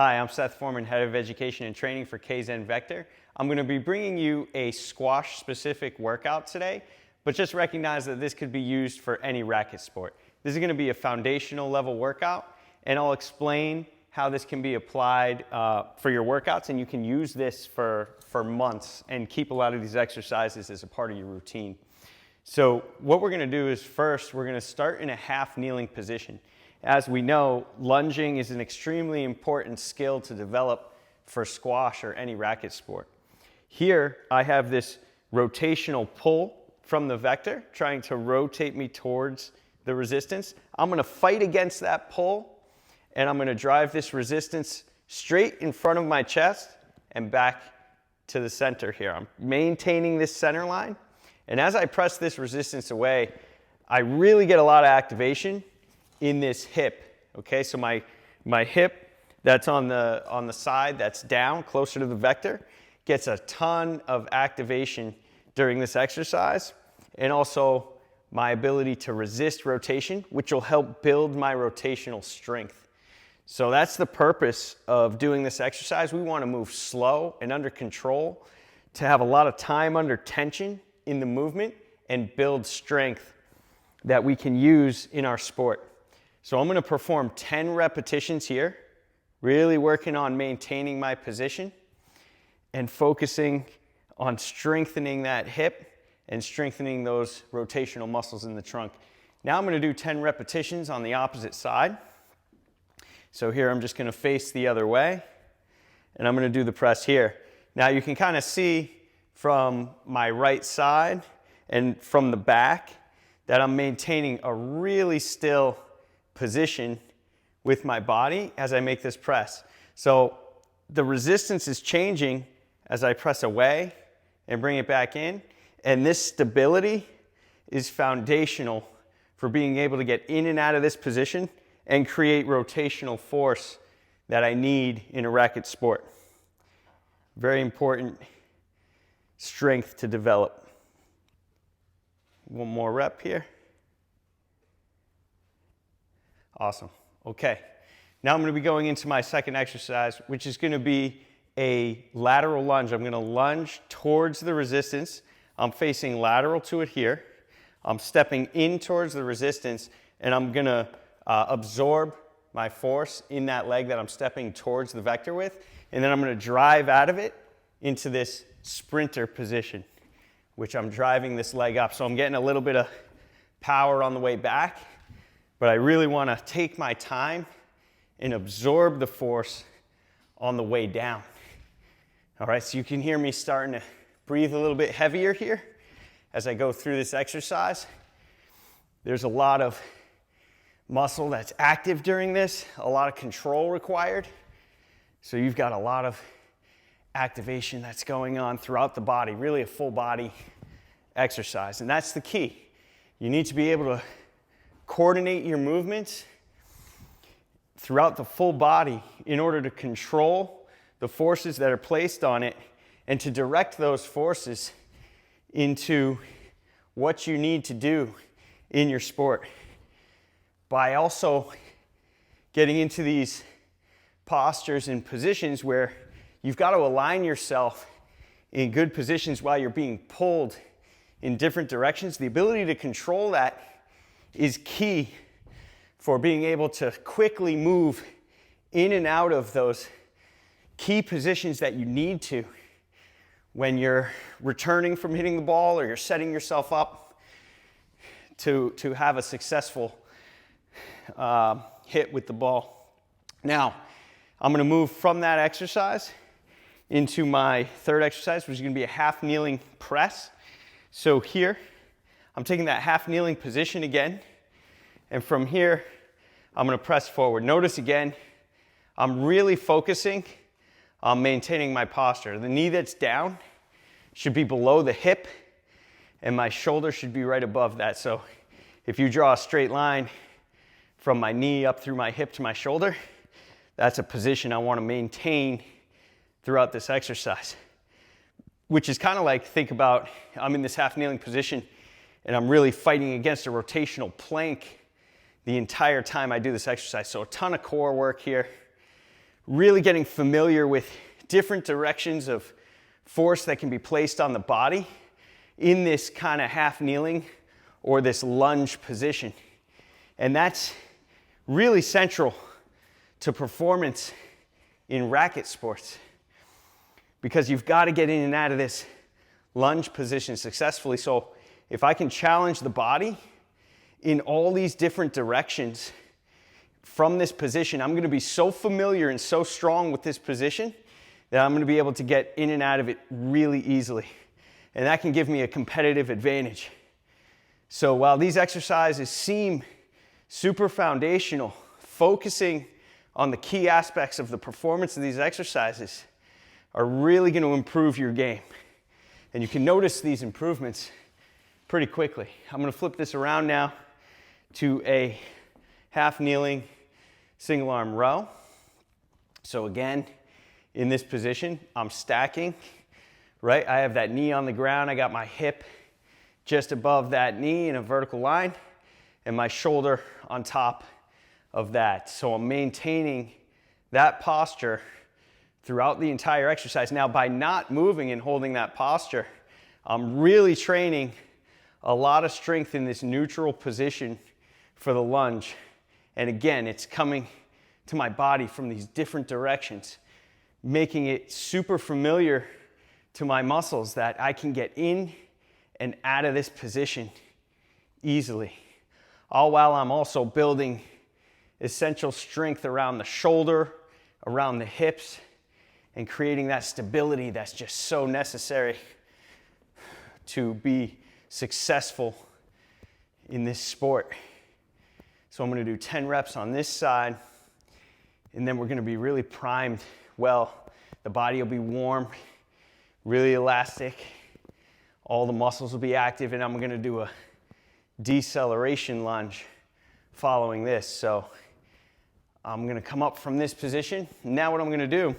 Hi, I'm Seth Forman, Head of Education and Training for Kayezen VECTOR. I'm going to be bringing you a squash-specific workout today, but just recognize that this could be used for any racket sport. This is going to be a foundational level workout, and I'll explain how this can be applied for your workouts, and you can use this for months and keep a lot of these exercises as a part of your routine. So what we're going to do is first, we're going to start in a half kneeling position. As we know, lunging is an extremely important skill to develop for squash or any racket sport. Here, I have this rotational pull from the vector, trying to rotate me towards the resistance. I'm going to fight against that pull, and I'm going to drive this resistance straight in front of my chest and back to the center here. I'm maintaining this center line, and as I press this resistance away, I really get a lot of activation in this hip. Okay, so my hip that's on the side that's down closer to the vector gets a ton of activation during this exercise, and also my ability to resist rotation, which will help build my rotational strength. So that's the purpose of doing this exercise. We want to move slow and under control to have a lot of time under tension in the movement and build strength that we can use in our sport. So I'm going to perform 10 repetitions here, really working on maintaining my position and focusing on strengthening that hip and strengthening those rotational muscles in the trunk. Now I'm going to do 10 repetitions on the opposite side. So here I'm just going to face the other way, and I'm going to do the press here. Now you can kind of see from my right side and from the back that I'm maintaining a really still position with my body as I make this press. So the resistance is changing as I press away and bring it back in, and this stability is foundational for being able to get in and out of this position and create rotational force that I need in a racket sport. Very important strength to develop. One more rep here. Awesome. Okay. Now I'm going to be going into my second exercise, which is going to be a lateral lunge. I'm going to lunge towards the resistance. I'm facing lateral to it here. I'm stepping in towards the resistance, and I'm going to absorb my force in that leg that I'm stepping towards the vector with, and then I'm going to drive out of it into this sprinter position, which I'm driving this leg up. So I'm getting a little bit of power on the way back, but I really want to take my time and absorb the force on the way down. All right, so you can hear me starting to breathe a little bit heavier here as I go through this exercise. There's a lot of muscle that's active during this, a lot of control required. So you've got a lot of activation that's going on throughout the body, really a full body exercise. And that's the key. You need to be able to coordinate your movements throughout the full body in order to control the forces that are placed on it and to direct those forces into what you need to do in your sport. By also getting into these postures and positions where you've got to align yourself in good positions while you're being pulled in different directions, the ability to control that is key for being able to quickly move in and out of those key positions that you need to when you're returning from hitting the ball or you're setting yourself up to have a successful hit with the ball. Now, I'm going to move from that exercise into my third exercise, which is going to be a half kneeling press. So here, I'm taking that half kneeling position again, and from here, I'm going to press forward. Notice again, I'm really focusing on maintaining my posture. The knee that's down should be below the hip, and my shoulder should be right above that. So if you draw a straight line from my knee up through my hip to my shoulder, that's a position I want to maintain throughout this exercise. Which is kind of like, think about, I'm in this half kneeling position and I'm really fighting against a rotational plank the entire time I do this exercise. So a ton of core work here, really getting familiar with different directions of force that can be placed on the body in this kind of half kneeling or this lunge position. And that's really central to performance in racket sports, because you've got to get in and out of this lunge position successfully. So if I can challenge the body in all these different directions from this position, I'm going to be so familiar and so strong with this position that I'm going to be able to get in and out of it really easily. And that can give me a competitive advantage. So while these exercises seem super foundational, focusing on the key aspects of the performance of these exercises are really going to improve your game. And you can notice these improvements pretty quickly. I'm going to flip this around now to a half kneeling single arm row. So again, in this position, I'm stacking, right? I have that knee on the ground. I got my hip just above that knee in a vertical line and my shoulder on top of that. So I'm maintaining that posture throughout the entire exercise. Now, by not moving and holding that posture, I'm really training a lot of strength in this neutral position for the lunge. And again, it's coming to my body from these different directions, making it super familiar to my muscles that I can get in and out of this position easily. All while I'm also building essential strength around the shoulder, around the hips, and creating that stability that's just so necessary to be successful in this sport. So I'm going to do 10 reps on this side, and then we're going to be really primed well. The body will be warm, really elastic. All the muscles will be active, and I'm going to do a deceleration lunge following this. So I'm going to come up from this position. Now what I'm going to do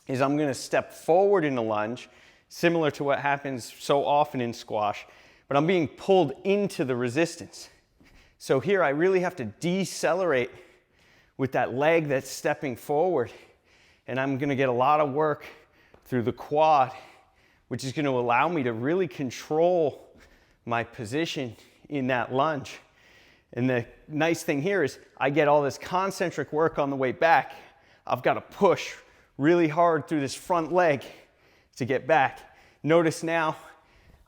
is I'm going to step forward in the lunge, similar to what happens so often in squash, but I'm being pulled into the resistance. So here I really have to decelerate with that leg that's stepping forward, and I'm going to get a lot of work through the quad, which is going to allow me to really control my position in that lunge. And the nice thing here is I get all this concentric work on the way back. I've got to push really hard through this front leg to get back. Notice now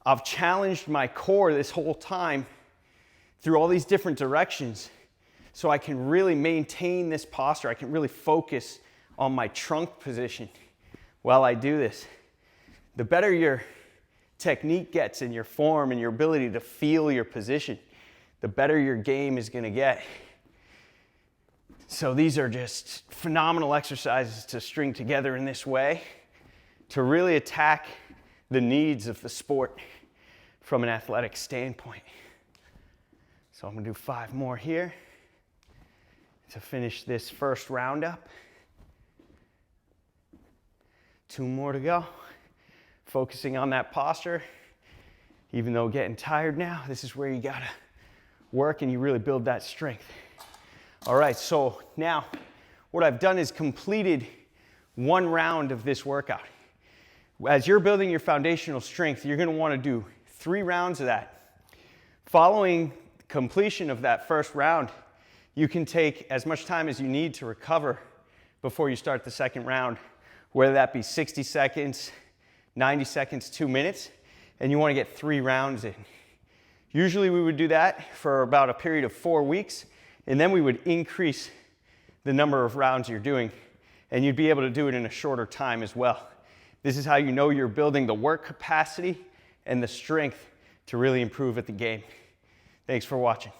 I've challenged my core this whole time through all these different directions, so I can really maintain this posture. I can really focus on my trunk position while I do this. The better your technique gets in your form and your ability to feel your position, the better your game is going to get. So these are just phenomenal exercises to string together in this way to really attack the needs of the sport from an athletic standpoint. So I'm going to do 5 more here to finish this first round up. 2 more to go. Focusing on that posture. Even though getting tired now, this is where you got to work and you really build that strength. All right, so now what I've done is completed 1 round of this workout. As you're building your foundational strength, you're going to want to do 3 rounds of that. Following completion of that first round, you can take as much time as you need to recover before you start the second round, whether that be 60 seconds, 90 seconds, 2 minutes, and you want to get 3 rounds in. Usually we would do that for about a period of 4 weeks, and then we would increase the number of rounds you're doing, and you'd be able to do it in a shorter time as well. This is how you know you're building the work capacity and the strength to really improve at the game. Thanks for watching.